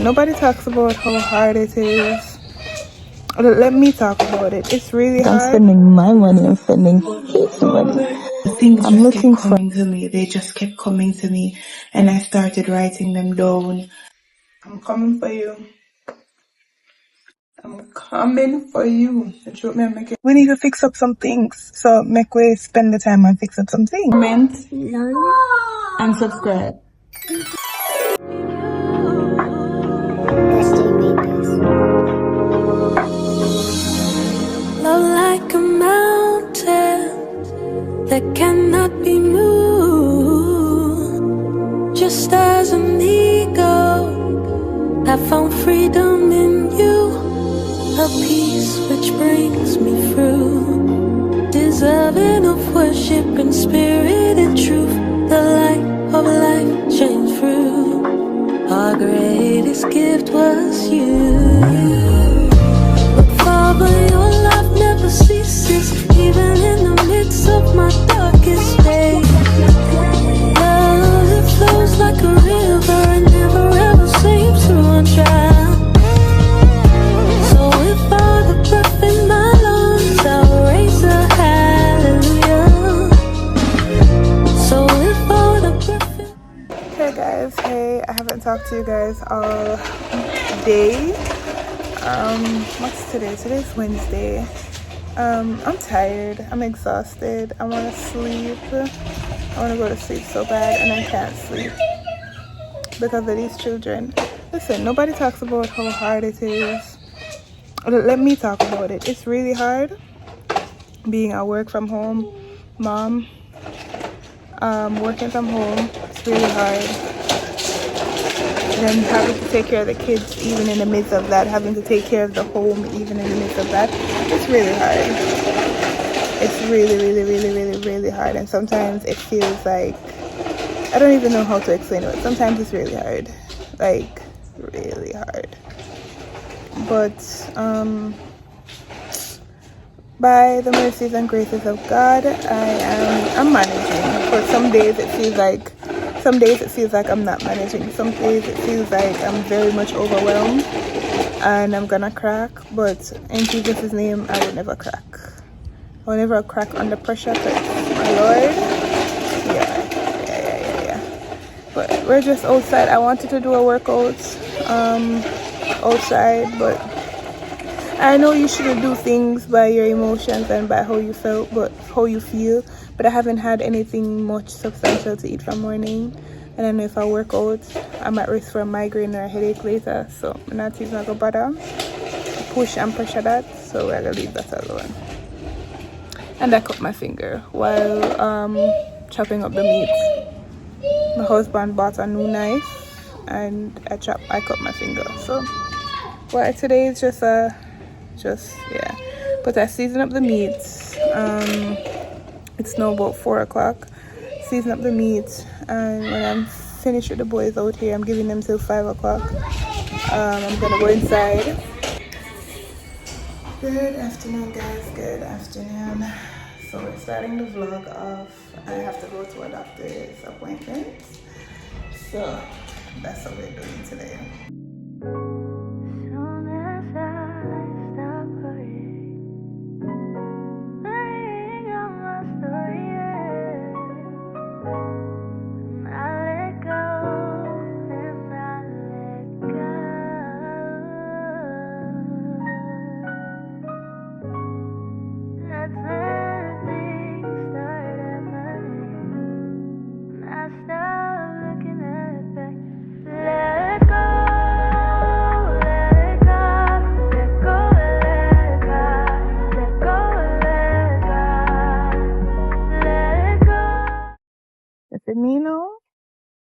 Listen, nobody talks about how hard it is. Let me talk about it. It's really hard. I'm spending my money. I'm spending his money. Things I'm just kept coming to me. They just kept coming to me, and I started writing them down. I'm coming for you. I'm coming for you. We need to fix up some things. So make we spend the time and fix up some things. Comment and subscribe. Love like a mountain that cannot be moved. Just as an eagle, I found freedom in you, a peace which brings me through. Deserving of worship in spirit and truth, the light of life shines through. Our greatest gift was you. But Father, your love never ceases, even in the midst of my darkest days. Love, it flows like a river and never ever seems to run dry. So with all the breath in my lungs, I'll raise a hallelujah. So with all the breath in... Hey guys, hey, I haven't talked to you guys all day. What's today? Today's Wednesday. I'm tired. I'm exhausted. I want to sleep. I want to go to sleep so bad, and I can't sleep because of these children. Listen, nobody talks about how hard it is. Let me talk about it. It's really hard being a work from home mom. Working from home, it's really hard. Then having to take care of the kids even in the midst of that, having to take care of the home even in the midst of that, it's really hard. It's really hard. And sometimes it feels like, I don't even know how to explain it. Sometimes it's really hard, like really hard. But by the mercies and graces of God, I'm managing. But some days it feels like I'm not managing. Some days it feels like I'm very much overwhelmed and I'm gonna crack. But in Jesus' name, I will never crack. I will never crack under pressure, because my Lord, yeah. But we're just outside. I wanted to do a workout outside, but I know you shouldn't do things by your emotions and by how you feel, but I haven't had anything much substantial to eat from morning, and I know if I work out, I'm at risk for a migraine or a headache later, so I'm not even gonna bother push and pressure that, so we're gonna leave that alone. And I cut my finger while chopping up the meat. My husband bought a new knife and I cut my finger. So well, today is just yeah, but I season up the meat. It's now about 4 o'clock. Season up the meat, and when I'm finished with the boys out here, I'm giving them till 5 o'clock. I'm gonna go inside. Good afternoon, guys. Good afternoon. So we're starting the vlog off. I have to go to a doctor's appointment, so that's what we're doing today. Me know,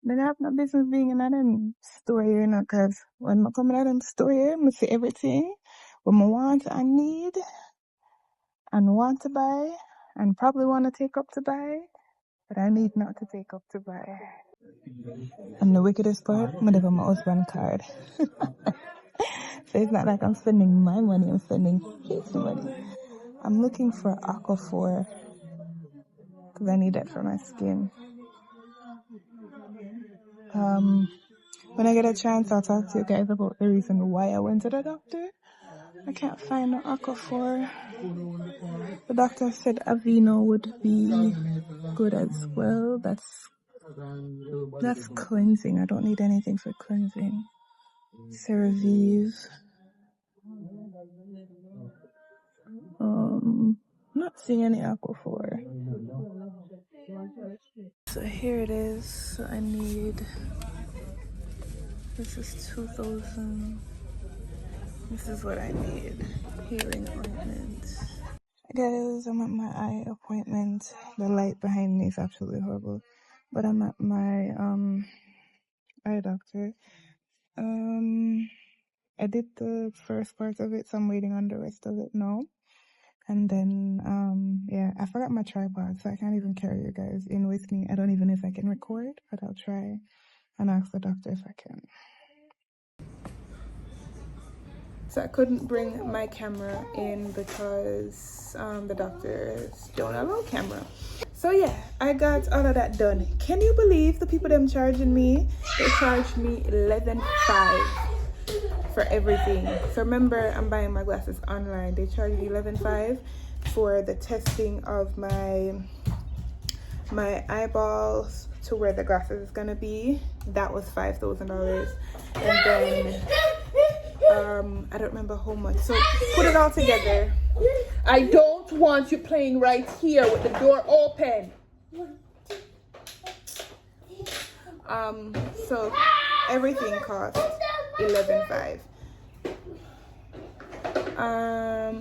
then I have no business being in them store, you know, because when I come in them store, I see everything what I want and need and want to buy and probably want to take up to buy, but I need not to take up to buy. And the wickedest part, I'm have my husband's card. So it's not like I'm spending my money, I'm spending his money. I'm looking for Aquaphor because I need that for my skin. When I get a chance, I'll talk to you guys about the reason why I went to the doctor. I can't find no Aquaphor. The doctor said Aveeno would be good as well. That's cleansing. I don't need anything for cleansing. CeraVe. Not seeing any Aquaphor. So here it is. So I need. This is 2,000. This is what I need. Healing ointment. Guys, I'm at my eye appointment. The light behind me is absolutely horrible. But I'm at my eye doctor. I did the first part of it, so I'm waiting on the rest of it now. And then yeah, I forgot my tripod, so I can't even carry you guys in with me. I don't even know if I can record, but I'll try and ask the doctor if I can. So I couldn't bring my camera in because the doctors don't allow camera. So yeah, I got all of that done. Can you believe the people them charging me? They charged me $11.5 for everything. So remember, I'm buying my glasses online. They charged me $11.5 for the testing of my eyeballs to where the glasses is gonna be. That was $5,000, and then I don't remember how much. So put it all together. I don't want you playing right here with the door open. So everything cost $11.5.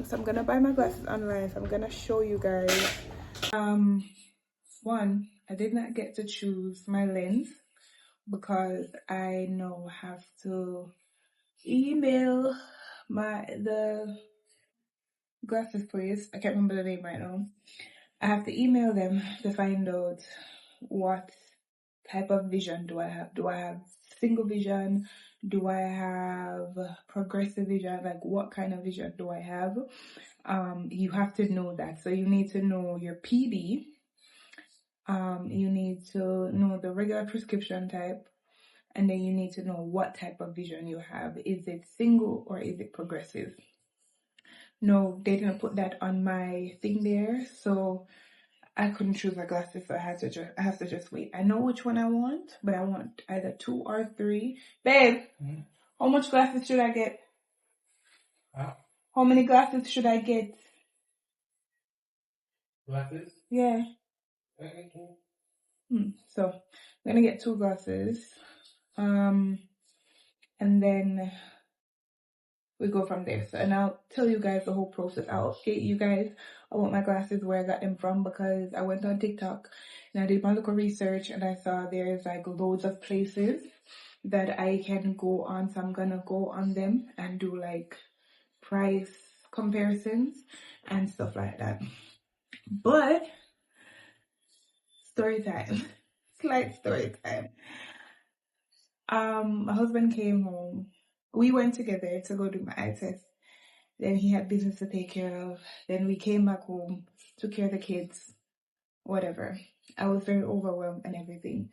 So I'm gonna buy my glasses online. So I'm gonna show you guys. One, I did not get to choose my lens because I now have to email the glasses place. I can't remember the name right now. I have to email them to find out what type of vision do I have. Do I have single vision? Do I have progressive vision? Like, what kind of vision do I have? You have to know that. So you need to know your PD. You need to know the regular prescription type. And then you need to know what type of vision you have. Is it single or is it progressive? No, they didn't put that on my thing there, so I couldn't choose my glasses, so I have to just wait. I know which one I want, but I want either 2 or 3. Babe, how much glasses should I get? Huh? How many glasses should I get? Glasses? Yeah. So I'm gonna get 2 glasses. And then we go from there. So, and I'll tell you guys the whole process. I'll update you guys about my glasses, where I got them from, because I went on TikTok and I did my little research and I saw there's like loads of places that I can go on. So I'm gonna go on them and do like price comparisons and stuff like that. But story time. Slight story time. My husband came home. We went together to go do my eye test. Then he had business to take care of. Then we came back home, took care of the kids, whatever. I was very overwhelmed and everything.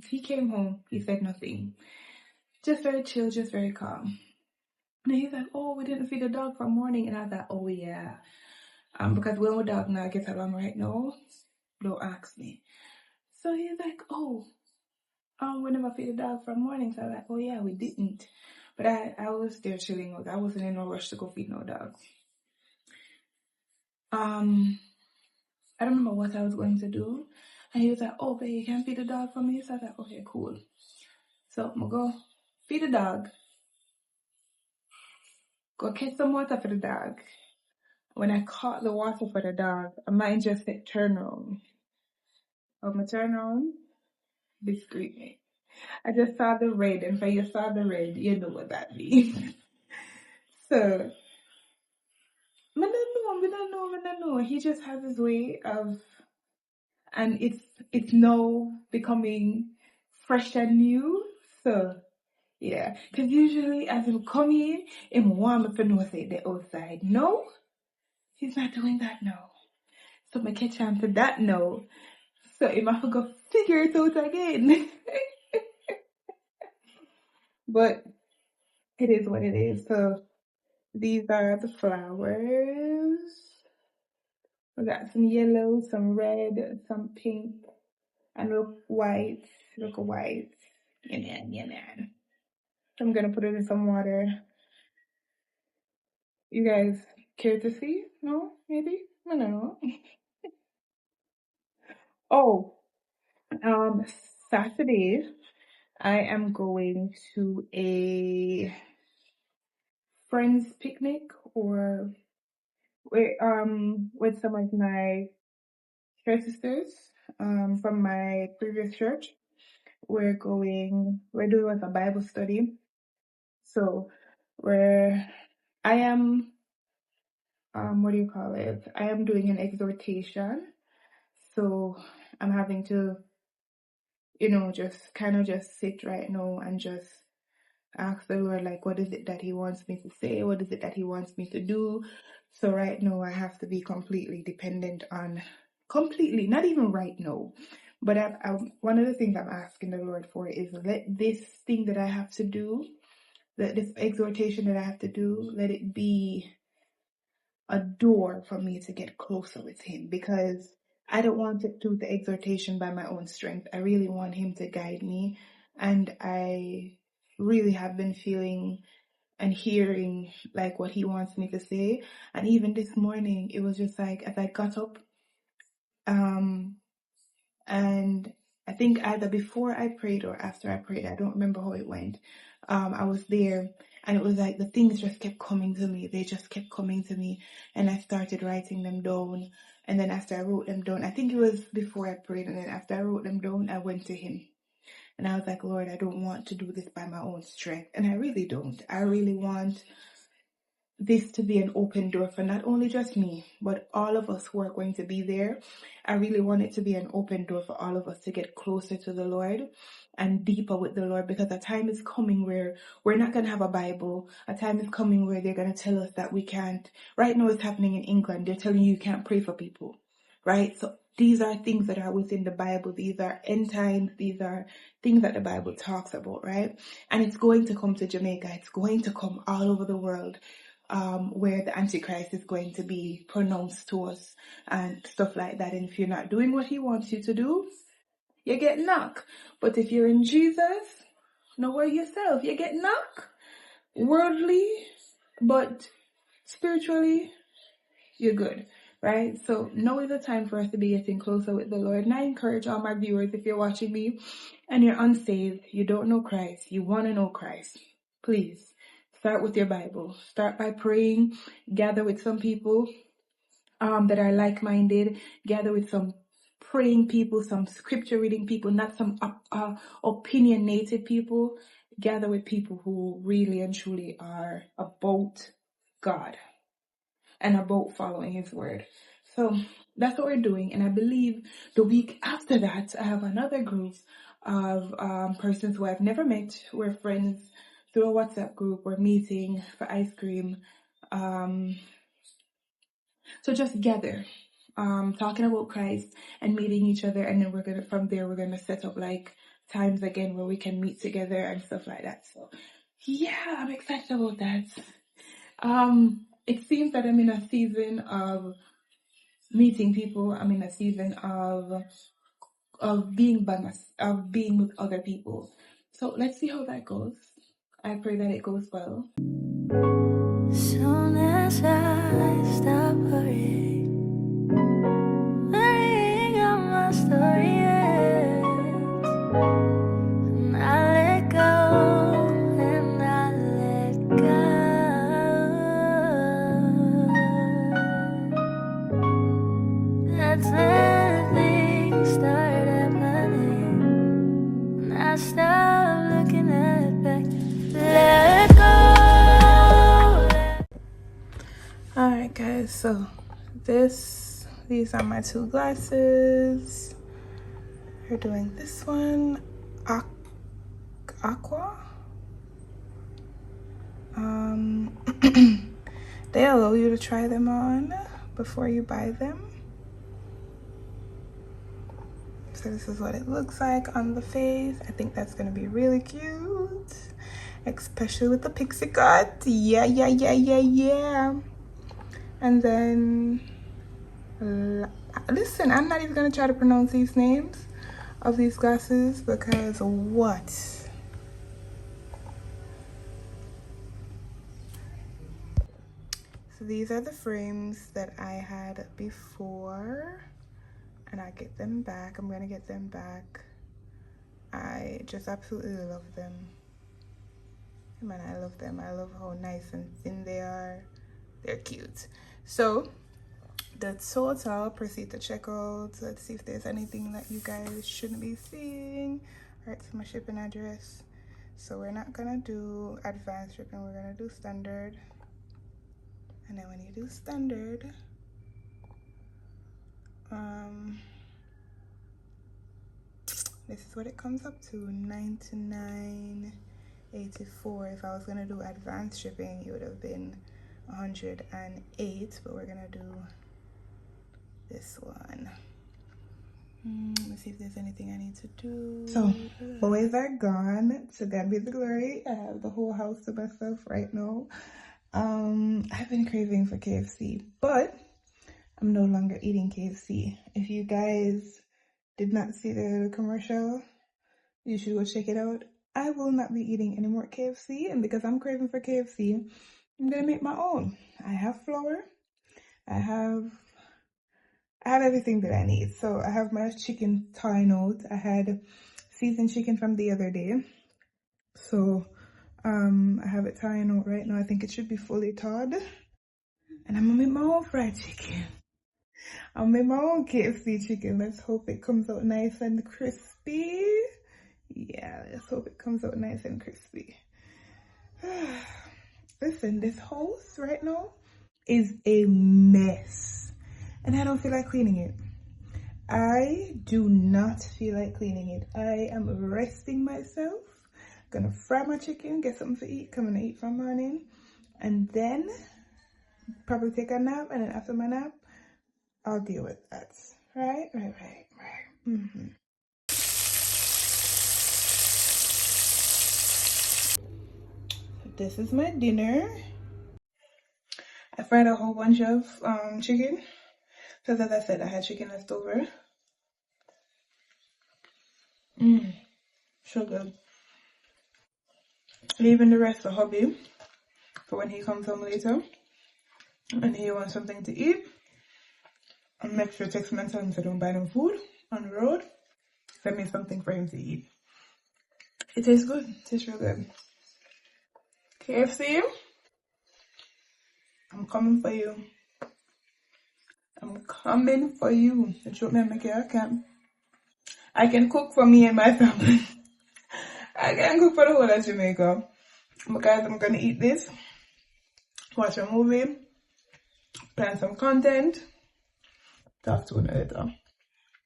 He came home, he said nothing. Just very chill, just very calm. And he's like, oh, we didn't feed the dog from morning. And I thought, oh yeah. Because when my dog now gets along right now, don't ask me. So he's like, oh, we never feed the dog from morning. So I was like, oh yeah, we didn't. But I was there chilling. I wasn't in no rush to go feed no dog. I don't remember what I was going to do. And he was like, oh, babe, you can feed the dog for me? So I was like, okay, cool. So I'm going to go feed the dog. Go catch some water for the dog. When I caught the water for the dog, I might just said, turn around. When I turn around, discreetly. I just saw the red. And when you saw the red, you know what that means. So, I don't know. He just has his way of, and it's now becoming fresh and new. So, yeah. Because usually as him come in, him warm up and say the outside. No, he's not doing that now. So I catch on to that now. So him have to go figure it out again. but it is what it is. So these are the flowers. We got some yellow, some red, some pink, and look white. Look white. Yeah. So I'm gonna put it in some water. You guys care to see? No? Maybe? I don't know. Oh, Saturday I am going to a friends picnic or with some of my church sisters from my previous church. We're doing a Bible study. So where I am what do you call it? I am doing an exhortation. So I'm having to, just kind of just sit right now and just ask the Lord, like, what is it that He wants me to say? What is it that He wants me to do? So right now I have to be completely, not even right now, but one of the things I'm asking the Lord for is let this thing that I have to do, this exhortation that I have to do, let it be a door for me to get closer with Him, because I don't want to do the exhortation by my own strength. I really want Him to guide me, and I really have been feeling and hearing like what He wants me to say. And even this morning, it was just like as I got up, and I think either before I prayed or after I prayed, I don't remember how it went. I was there and it was like the things just kept coming to me. They just kept coming to me, and I started writing them down. And then after I wrote them down, I think it was before I prayed, and then after I wrote them down, I went to Him. And I was like, Lord, I don't want to do this by my own strength. And I really don't. I really want this to be an open door for not only just me, but all of us who are going to be there. I really want it to be an open door for all of us to get closer to the Lord and deeper with the Lord, because a time is coming where we're not going to have a Bible. A time is coming where they're going to tell us that we can't. Right now it's happening in England. They're telling you can't pray for people, right? So these are things that are within the Bible. These are end times. These are things that the Bible talks about, right? And it's going to come to Jamaica. It's going to come all over the world. Where the Antichrist is going to be pronounced to us and stuff like that. And if you're not doing what He wants you to do, you get knocked. But if you're in Jesus, know yourself, you get knocked. Worldly, but spiritually, you're good, right? So now is the time for us to be getting closer with the Lord. And I encourage all my viewers, if you're watching me and you're unsaved, you don't know Christ, you want to know Christ, please start with your Bible. Start by praying. Gather with some people that are like-minded. Gather with some praying people, some scripture reading people, not some opinionated people. Gather with people who really and truly are about God and about following His word. So that's what we're doing. And I believe the week after that, I have another group of persons who I've never met. We're friends through a WhatsApp group. We're meeting for ice cream. So just gather, talking about Christ and meeting each other. And then from there, we're going to set up like times again where we can meet together and stuff like that. So yeah, I'm excited about that. It seems that I'm in a season of meeting people. I'm in a season of being with other people. So let's see how that goes. I pray that it goes well. Soon as I stop worrying of my story ends, and I let go, and I let go. That's when things start happening, and I stop looking at back. Let go. Alright guys, so these are my two glasses. We're doing this one, aqua. They allow you to try them on before you buy them. So this is what it looks like on the face. I think that's gonna be really cute. especially with the pixie cut. Yeah, yeah, yeah, yeah, yeah. And then listen, I'm not even gonna try to pronounce these names of these glasses because what? So these are the frames that I had before, and I get them back. I'm gonna get them back. I just absolutely love them. Man, I love them. I love how nice and thin they are. They're cute. So the total, proceed to checkout. Let's see if there's anything that you guys shouldn't be seeing. All right, so my shipping address. So we're not gonna do advanced shipping, we're gonna do standard. And then when you do standard, this is what it comes up to, $99.84. If I was gonna do advanced shipping, it would have been $108, but we're gonna do this one. Let's see if there's anything I need to do. So boys are gone, to God be the glory. I have the whole house to myself right now. I've been craving for KFC, but I'm no longer eating KFC. If you guys did not see the commercial, you should go check it out. I will not be eating any more KFC, and because I'm craving for KFC, I'm gonna make my own. I have flour. I have everything that I need. So I have my chicken thawing out. I had seasoned chicken from the other day. So I have it thawing out right now. I think it should be fully thawed. And I'm gonna make my own fried chicken. I'll make my own KFC chicken. Let's hope it comes out nice and crispy. Yeah, let's hope it comes out nice and crispy. Listen, this house right now is a mess. And I don't feel like cleaning it. I do not feel like cleaning it. I am resting myself. Gonna fry my chicken, get something to eat, come and eat for morning. And then probably take a nap, and then after my nap, I'll deal with that. Right. This is my dinner. I fried a whole bunch of chicken. So as I said, I had chicken left over. So good. Leaving the rest for hubby for when he comes home later and he wants something to eat. And make sure to text him and tell him to don't buy no food on the road. Send me something for him to eat. It tastes good. It tastes real good. KFC, I'm coming for you. I'm coming for you. The truth may make it, I can cook for me and my family. I can cook for the whole of Jamaica. Because I'm gonna eat this, watch a movie, plan some content. Talk to you later.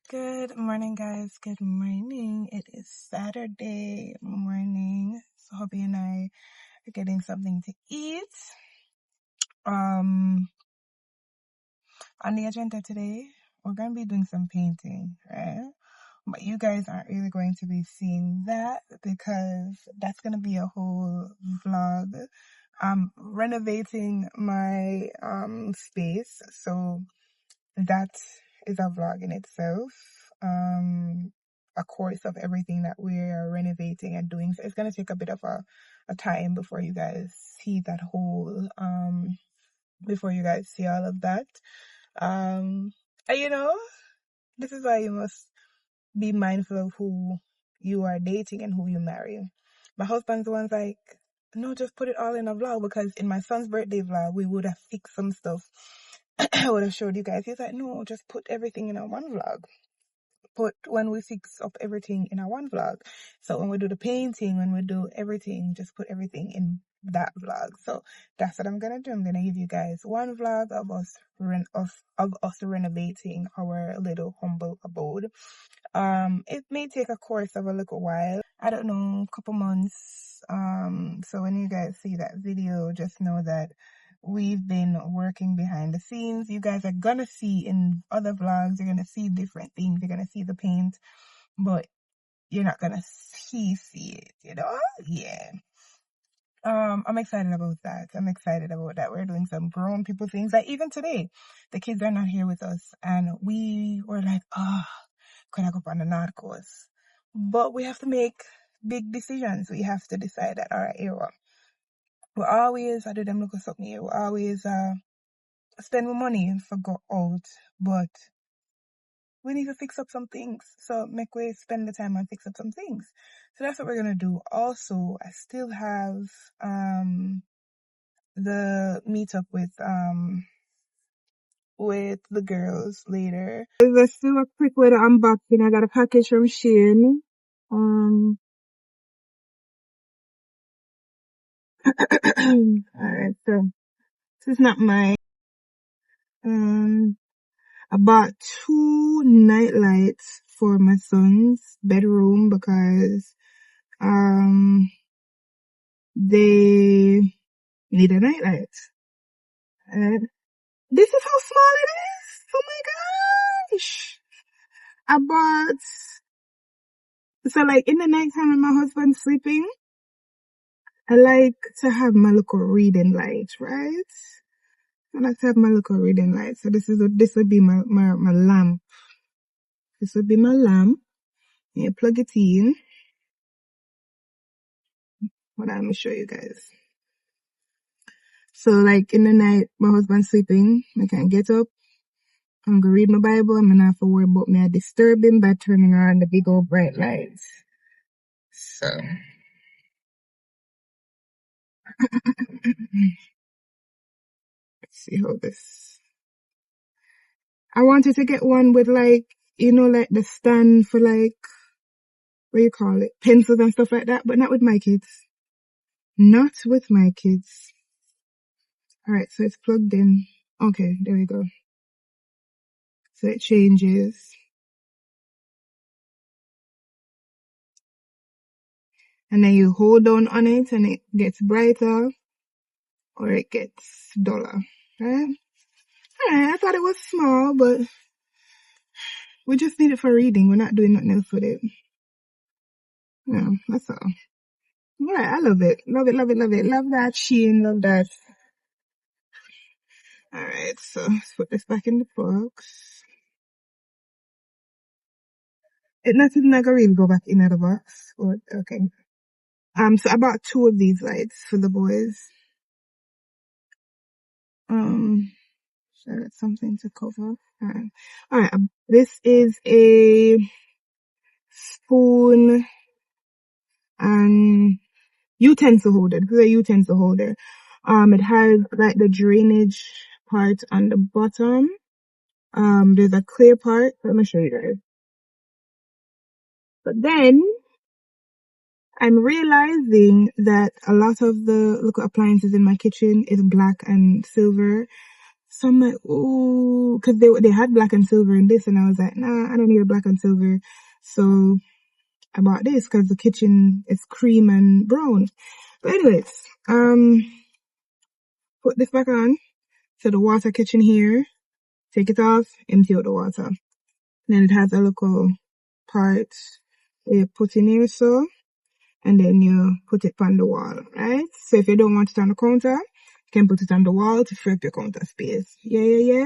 Good morning, guys. Good morning. It is Saturday morning. So hubby and I are getting something to eat. On the agenda today, we're gonna be doing some painting, right? But you guys aren't really going to be seeing that because that's gonna be a whole vlog. I'm renovating my space, so that is a vlog in itself. A course of everything that we're renovating and doing. So it's gonna take a bit of a time before you guys see that whole before you guys see all of that. And you know, this is why you must be mindful of who you are dating and who you marry. My husband's the one's like, no, just put it all in a vlog, because in my son's birthday vlog, we would have fixed some stuff. I would have showed you guys. He's like, no, just put everything in a one vlog. When we fix up everything in a one vlog. So when we do the painting, when we do everything, just put everything in that vlog. So that's what I'm gonna do. I'm gonna give you guys one vlog of us renovating our little humble abode. It may take a course of a little while. I don't know, a couple months. So when you guys see that video, just know that we've been working behind the scenes. You guys are gonna see in other vlogs, you're gonna see different things. You're gonna see the paint, but you're not gonna see it, you know? Yeah. I'm excited about that. I'm excited about that. We're doing some grown people things. Like even today, the kids are not here with us, and we were like, could I go on the North Coast? But we have to make big decisions. We have to decide that, all right, here we always, I do them look at something here. We always spend more money for go out, but we need to fix up some things. So make we spend the time and fix up some things. So that's what we're gonna do. Also, I still have the meetup with the girls later. Let's do a quick way to unboxing. I got a package from Shein. Alright, so this is not my I bought 2 night lights for my son's bedroom because they need a night light. And this is how small it is. Oh my gosh. I bought, so like in the nighttime when my husband's sleeping, I like to have my little reading light, right? I like to have my little reading light. So this would be my lamp. This would be my lamp. You plug it in. Hold on, let me show you guys. So like in the night, my husband's sleeping. I can't get up. I'm gonna read my Bible. I'm gonna have to worry about me disturbing by turning on the big old bright lights. So let's see how this. I wanted to get one with like, you know, like the stand for like, what you call it, pencils and stuff like that, but not with my kids. Not with my kids. Alright, so it's plugged in. Okay, there we go. So it changes. And then you hold down on it and it gets brighter or it gets duller. Right? Alright, I thought it was small, but we just need it for reading. We're not doing nothing else with it. Yeah, that's all. Alright, I love it. Love it, love it, love it. Love that Shein, love that. Alright, so let's put this back in the box. It not even like I really go back in the box. But okay. So I bought 2 of these lights for the boys. So that's something to cover. Alright. This is a spoon and utensil holder. This is a utensil holder. It has like the drainage part on the bottom. There's a clear part. Let me show you guys. But then I'm realizing that a lot of the little appliances in my kitchen is black and silver. So I'm like, ooh, cause they had black and silver in this, and I was like, nah, I don't need a black and silver. So I bought this cause the kitchen is cream and brown. But anyways, put this back on. So the water kitchen here, take it off, empty out the water. Then it has a little part you put in here, so, and then you put it on the wall, right? So if you don't want it on the counter, you can put it on the wall to free up your counter space. Yeah.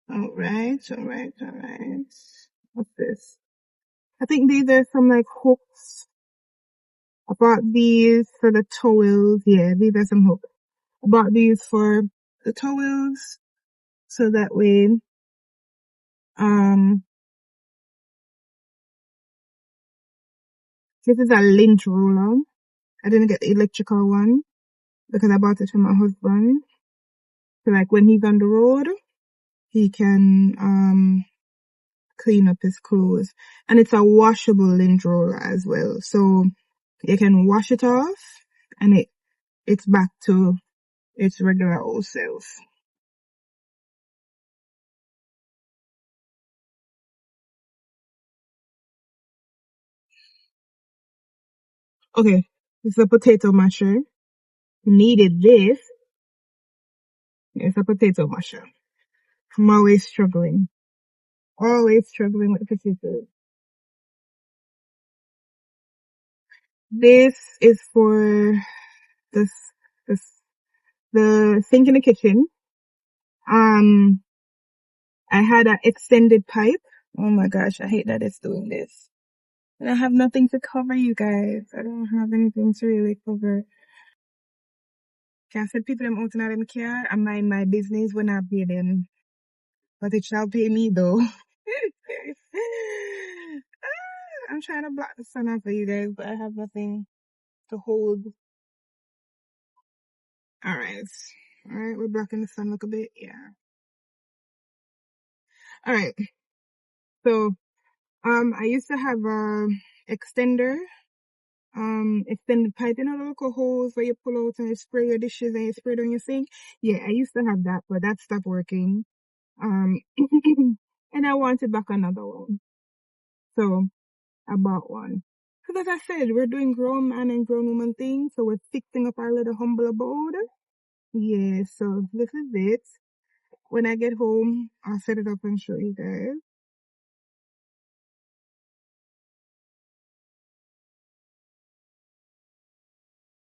Alright. What's this? I think these are some like hooks. I bought these for the towels. Yeah, these are some hooks. I bought these for the towels so that way, this is a lint roller. I didn't get the electrical one because I bought it for my husband. So like when he's on the road, he can clean up his clothes. And it's a washable lint roller as well. So you can wash it off and it's back to its regular old self. Okay, it's a potato masher. Needed this. It's a potato masher. I'm always struggling with potatoes. This is for this, this, the sink in the kitchen. I had an extended pipe. Oh my gosh, I hate that it's doing this. And I have nothing to cover, you guys. I don't have anything to really cover. Can't send people them out in them care and mind my business when I pay them. But it shall pay me though. I'm trying to block the sun out for you guys, but I have nothing to hold. Alright. Alright, we're blocking the sun look a bit. Yeah. Alright. So I used to have a extender, extended pipe, you know, the little hose where you pull out and you spray your dishes and you spray it on your sink. Yeah, I used to have that, but that stopped working. Um, and I wanted back another one. So I bought one. Because as I said, we're doing grown man and grown woman things, so we're fixing up our little humble abode. Yeah, so this is it. When I get home, I'll set it up and show you guys.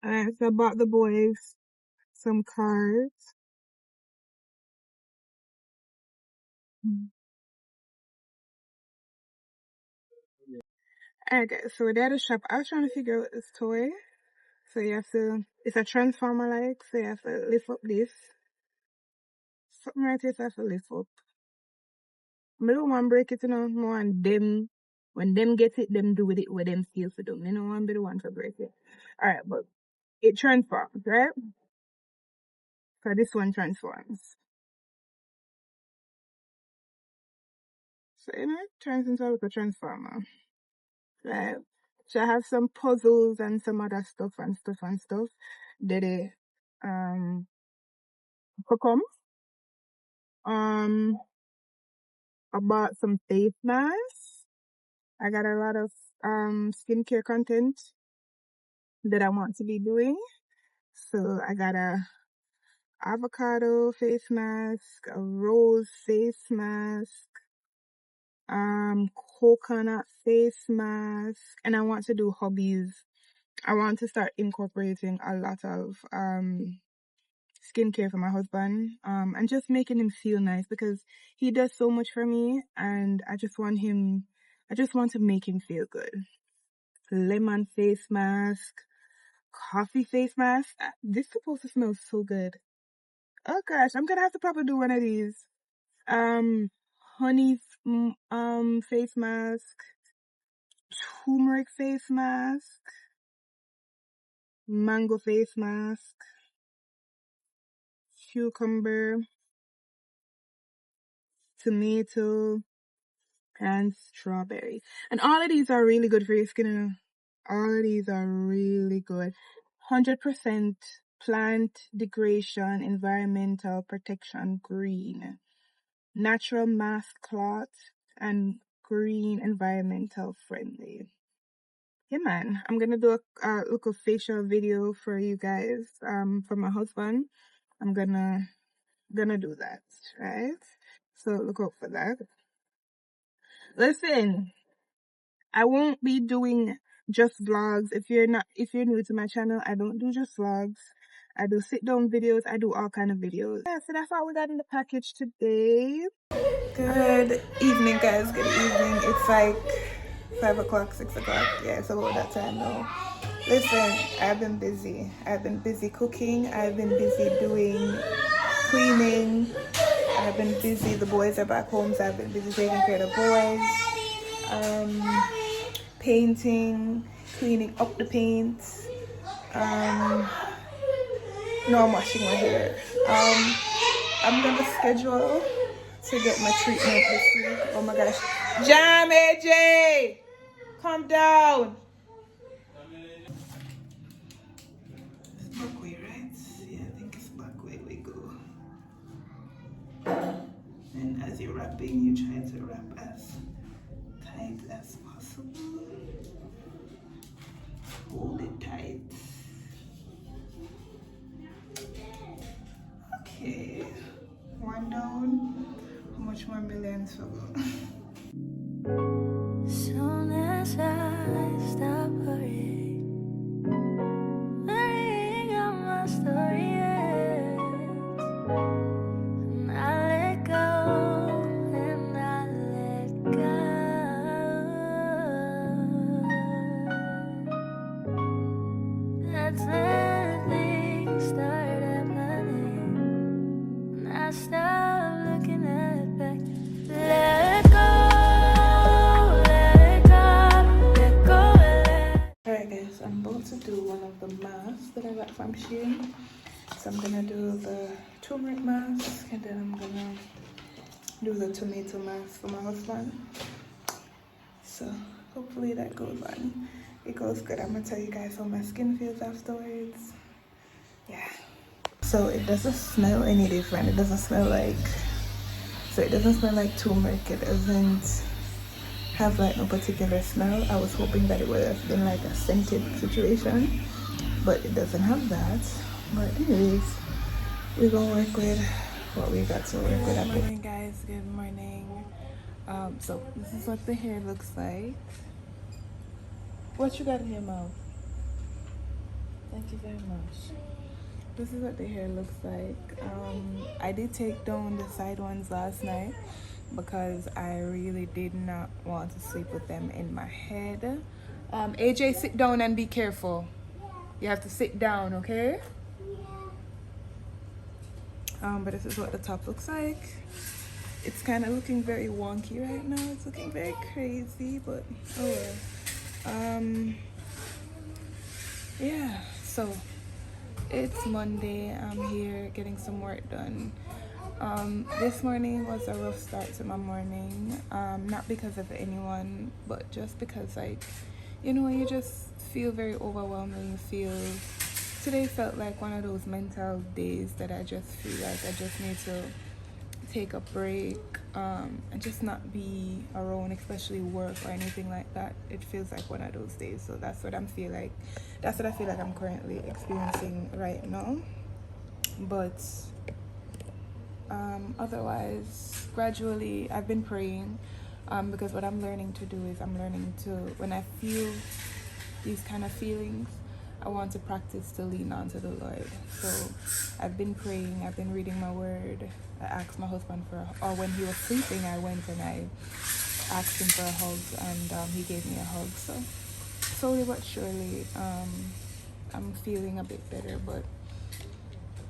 Alright, so I bought the boys some cards. Alright guys, so we're there at the shop. I was trying to figure out this toy. So you have to, it's a transformer like, so you have to lift up this. Something right here, so you have to lift up. I don't want to break it, you know, more and them, when them get it, them do with it what them feel for them. You know, I'm the one to break it. Alright, but it transforms, right? So this one transforms. So, you know, it turns into a little transformer. Right? So I have some puzzles and some other stuff and stuff and stuff. Did it, come. I bought some face masks. I got a lot of, skincare content that I want to be doing. So I got a avocado face mask, a rose face mask, coconut face mask, and I want to do hobbies. I want to start incorporating a lot of skincare for my husband, and just making him feel nice because he does so much for me, and I just want to make him feel good. Lemon face mask, coffee face mask. This is supposed to smell so good. Oh gosh, I'm gonna have to probably do one of these. Um, honey, face mask, turmeric face mask, mango face mask, cucumber, tomato, and strawberry. And all of these are really good for your skin. You know? All of these are really good. 100% plant degradation, environmental protection, green, natural mask cloth, and green environmental friendly. Yeah, man. I'm gonna do a little facial video for you guys. For my husband. I'm gonna do that, right? So look out for that. Listen, I won't be doing just vlogs. If you're new to my channel, I don't do just vlogs. I do sit down videos. I do all kind of videos. Yeah, so that's all we got in the package today. Good evening, guys. Good evening. It's like 5 o'clock, 6 o'clock. Yeah, it's about that time now. Listen, I've been busy. I've been busy cooking. I've been busy doing cleaning. I've been busy. The boys are back home, so I've been busy taking care of the boys. Painting, cleaning up the paint. No, I'm washing my hair. I'm gonna schedule to get my treatment this week. Oh my gosh. Jam AJ! Calm down. It's back way, right? Yeah, I think it's back way we go. And as you're wrapping, you try to wrap as tight as possible. Hold it tight. Okay. One down. How much more millions to go? Soon as I stop worrying, got from Shein. So I'm gonna do the turmeric mask, and then I'm gonna do the tomato mask for my husband. So hopefully that goes on. It goes good. I'm gonna tell you guys how my skin feels afterwards. Yeah. So it doesn't smell any different. It doesn't smell like, so it doesn't smell like turmeric. It doesn't have like no particular smell. I was hoping that it would have been like a scented situation, but it doesn't have that. But anyways, we're gonna work with what we got to work with. Good morning, guys. Good morning. So this is what the hair looks like. What you got in your mouth? Thank you very much. This is what the hair looks like. I did take down the side ones last night because I really did not want to sleep with them in my head. AJ, sit down and be careful. You have to sit down, okay? But this is what the top looks like. It's kind of looking very wonky right now. It's looking very crazy, but oh well. Yeah, so it's Monday. I'm here getting some work done. This morning was a rough start to my morning. Not because of anyone, but just because, like, you know, you just feel very overwhelmed and you feel, today felt like one of those mental days that I just feel like I just need to take a break and just not be around, especially work or anything like that. It feels like one of those days. So that's what I feel like I'm currently experiencing right now. But otherwise, gradually I've been praying, because what I'm learning to do is when I feel these kind of feelings, I want to practice to lean on to the Lord. So I've been praying, I've been reading my word. I asked my husband or when he was sleeping, I went and I asked him for a hug, and he gave me a hug. So slowly but surely, I'm feeling a bit better.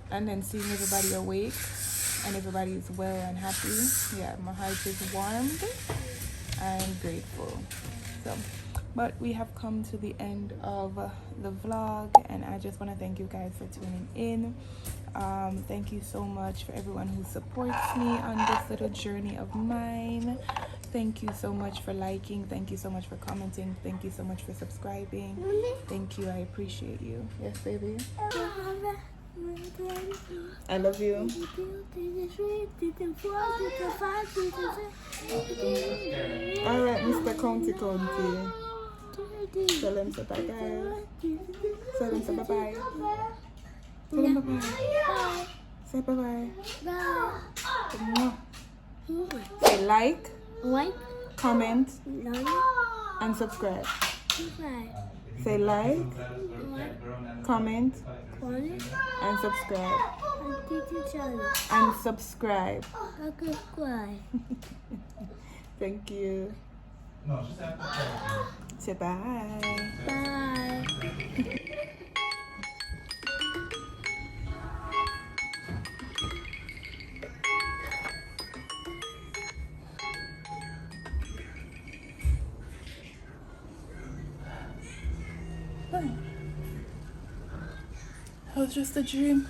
And then seeing everybody awake and everybody is well and happy, yeah, my heart is warmed and grateful. So, but we have come to the end of the vlog, and I just want to thank you guys for tuning in. Thank you so much for everyone who supports me on this little journey of mine. Thank you so much for liking. Thank you so much for commenting. Thank you so much for subscribing. Thank you. I appreciate you. Yes, baby. I love you. All right, Mr. County. Tell them say bye guys. Tell them say bye bye. Tell them bye bye. Say bye bye. Say like, comment, and subscribe. Say like, comment, and subscribe. And subscribe. Thank you. Say bye. Bye. It was just a dream.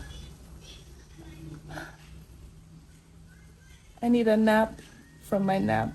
I need a nap from my nap.